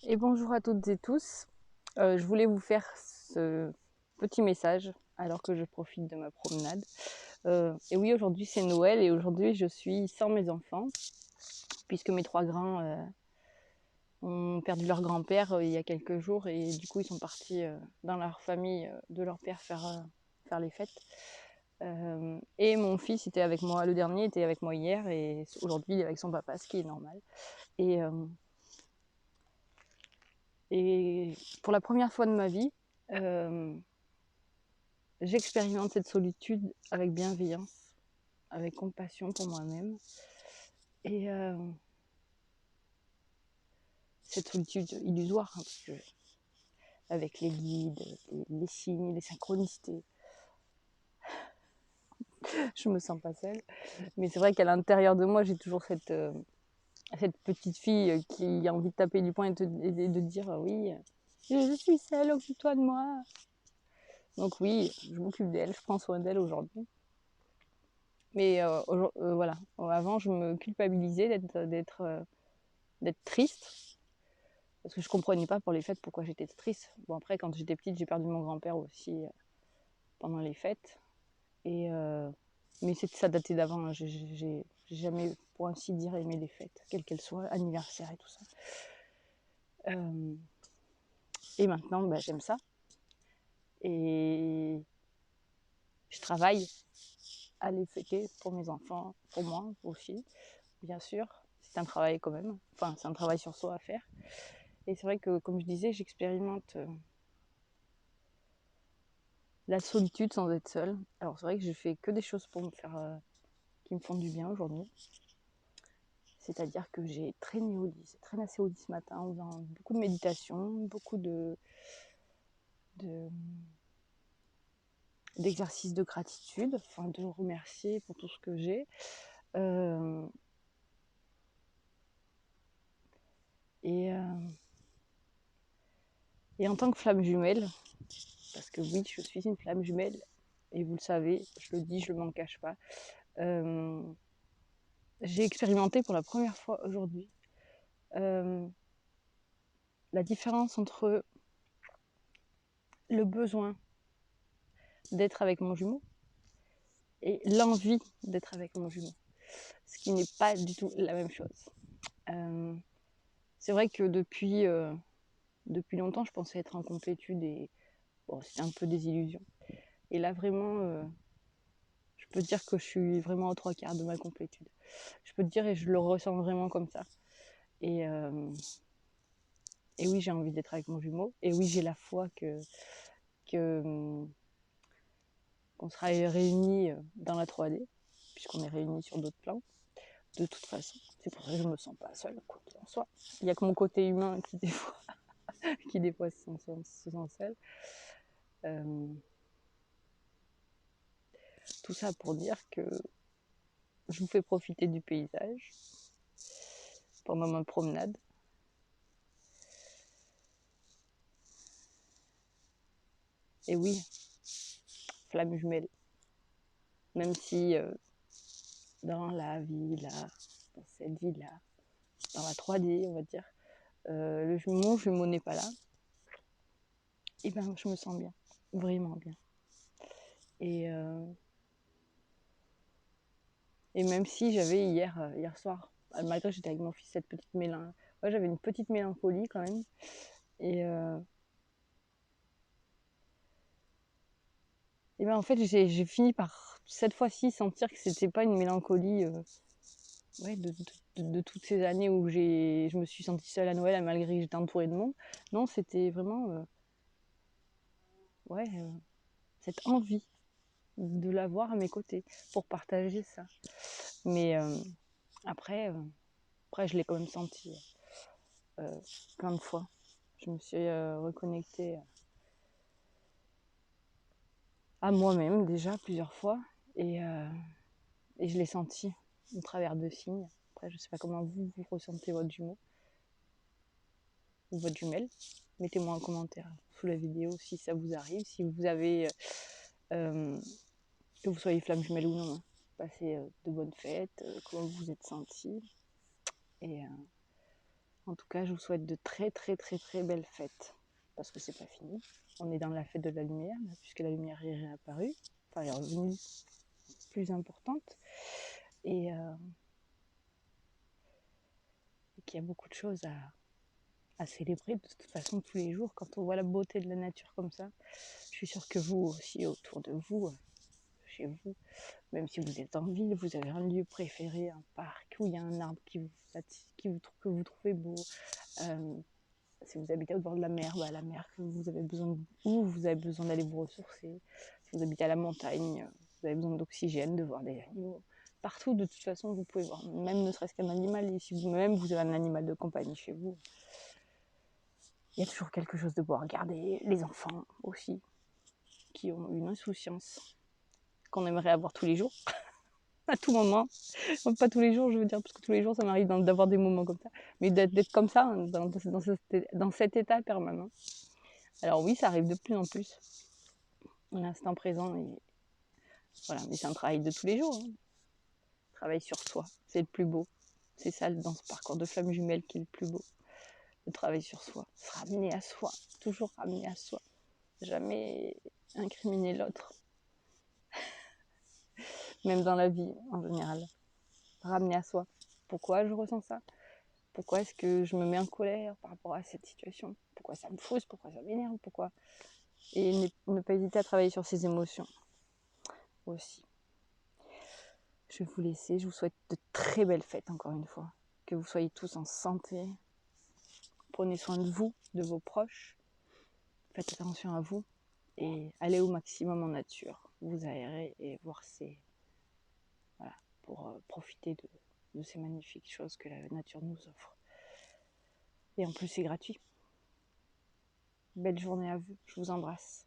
Et bonjour à toutes et tous. Je voulais vous faire ce petit message alors que je profite de ma promenade. Et oui, aujourd'hui c'est Noël et aujourd'hui je suis sans mes enfants puisque mes trois grands ont perdu leur grand-père il y a quelques jours et du coup ils sont partis dans leur famille de leur père faire les fêtes. Et mon fils était avec moi, le dernier était avec moi hier et aujourd'hui il est avec son papa, ce qui est normal. Et, euh, et pour la première fois de ma vie, j'expérimente cette solitude avec bienveillance, avec compassion pour moi-même. Et cette solitude illusoire, hein, parce que avec les guides, les signes, les synchronicités, je me sens pas seule. Mais c'est vrai qu'à l'intérieur de moi, j'ai toujours cette petite fille qui a envie de taper du poing et de dire oui, je suis seule, occupe-toi de moi. Donc oui, je m'occupe d'elle, je prends soin d'elle aujourd'hui. Mais voilà, avant, je me culpabilisais d'être triste, parce que je comprenais pas pour les fêtes pourquoi j'étais triste. Bon, après, quand j'étais petite, j'ai perdu mon grand-père aussi pendant les fêtes. Et, mais ça datait d'avant, hein. J'ai jamais, pour ainsi dire, aimé les fêtes, quelles qu'elles soient, anniversaire et tout ça. Et maintenant, bah, j'aime ça. Et je travaille à les fêter pour mes enfants, pour moi aussi, bien sûr. C'est un travail quand même. Enfin, c'est un travail sur soi à faire. Et c'est vrai que, comme je disais, j'expérimente la solitude sans être seule. Alors c'est vrai que je fais que des choses pour me faire, qui me font du bien aujourd'hui. C'est-à-dire que j'ai traîné assez au lit ce matin en faisant beaucoup de méditation, beaucoup de, d'exercices de gratitude, enfin de remercier pour tout ce que j'ai. Euh, et, euh, et en tant que flamme jumelle, parce que oui, je suis une flamme jumelle, et vous le savez, je le dis, je ne m'en cache pas, j'ai expérimenté pour la première fois aujourd'hui euh, la différence entre le besoin d'être avec mon jumeau et l'envie d'être avec mon jumeau, ce qui n'est pas du tout la même chose. Euh, c'est vrai que depuis longtemps, je pensais être en complétude et bon, c'était un peu des illusions. Et là, vraiment, je peux dire que je suis vraiment aux trois quarts de ma complétude. Je peux te dire, et je le ressens vraiment comme ça. Et, euh, et oui, j'ai envie d'être avec mon jumeau. Et oui, j'ai la foi que qu'on sera réunis dans la 3D, puisqu'on est réunis sur d'autres plans. De toute façon, c'est pour ça que je me sens pas seule, quoi qu'il en soit. Il y a que mon côté humain qui des fois se sent seul. Euh, tout ça pour dire que je vous fais profiter du paysage pendant ma promenade. Et oui, flamme jumelle. Même si dans la vie-là, dans cette vie-là, dans la 3D, on va dire, mon jumeau n'est pas là, et ben je me sens bien, vraiment bien. Et, euh, et même si j'avais hier soir, malgré que j'étais avec mon fils, cette petite mélancolie, ouais, j'avais une petite mélancolie quand même. Et, et ben en fait, j'ai fini par cette fois-ci sentir que c'était pas une mélancolie ouais, de toutes ces années où je me suis sentie seule à Noël malgré que j'étais entourée de monde. Non, c'était vraiment ouais, cette envie de l'avoir à mes côtés pour partager ça. Mais après, euh, après, je l'ai quand même senti plein de fois. Je me suis reconnectée à moi-même déjà plusieurs fois et je l'ai senti au travers de signes. Après, je sais pas comment vous ressentez votre jumeau ou votre jumelle. Mettez-moi en commentaire sous la vidéo si ça vous arrive, si vous avez, que vous soyez flamme jumelle ou non, hein. Passez de bonnes fêtes, comment vous vous êtes sentis. Et En tout cas, je vous souhaite de très très très très belles fêtes. Parce que c'est pas fini. On est dans la fête de la lumière, là, puisque la lumière est réapparue. Enfin, elle est revenue plus importante. Et qu'il y a beaucoup de choses à célébrer de toute façon tous les jours. Quand on voit la beauté de la nature comme ça, je suis sûre que vous aussi, autour de vous, chez vous, même si vous êtes en ville, vous avez un lieu préféré, un parc où il y a un arbre que vous trouvez beau. Si vous habitez au bord de la mer, la mer que vous avez besoin où vous avez besoin d'aller vous ressourcer. Si vous habitez à la montagne, vous avez besoin d'oxygène, de voir des animaux. Partout, de toute façon, vous pouvez voir, même ne serait-ce qu'un animal. Et si vous-même vous avez un animal de compagnie chez vous, il y a toujours quelque chose de beau à regarder. Les enfants aussi, qui ont une insouciance qu'on aimerait avoir tous les jours, à tout moment. Pas tous les jours, je veux dire, parce que tous les jours, ça m'arrive d'avoir des moments comme ça. Mais d'être comme ça, dans cet état permanent. Alors oui, ça arrive de plus en plus. L'instant présent, et voilà, mais c'est un travail de tous les jours. Hein. Travail sur soi, c'est le plus beau. C'est ça dans ce parcours de flamme jumelle qui est le plus beau. Le travail sur soi, se ramener à soi, toujours ramener à soi. Jamais incriminer l'autre. Même dans la vie en général. Ramener à soi. Pourquoi je ressens ça? Pourquoi est-ce que je me mets en colère par rapport à cette situation? Pourquoi ça me frustre? Pourquoi ça m'énerve? Pourquoi? Et ne pas hésiter à travailler sur ses émotions aussi. Je vais vous laisser. Je vous souhaite de très belles fêtes encore une fois. Que vous soyez tous en santé. Prenez soin de vous, de vos proches. Faites attention à vous. Et allez au maximum en nature. Vous aérez et voir voilà, pour profiter de ces magnifiques choses que la nature nous offre. Et en plus, c'est gratuit. Belle journée à vous. Je vous embrasse.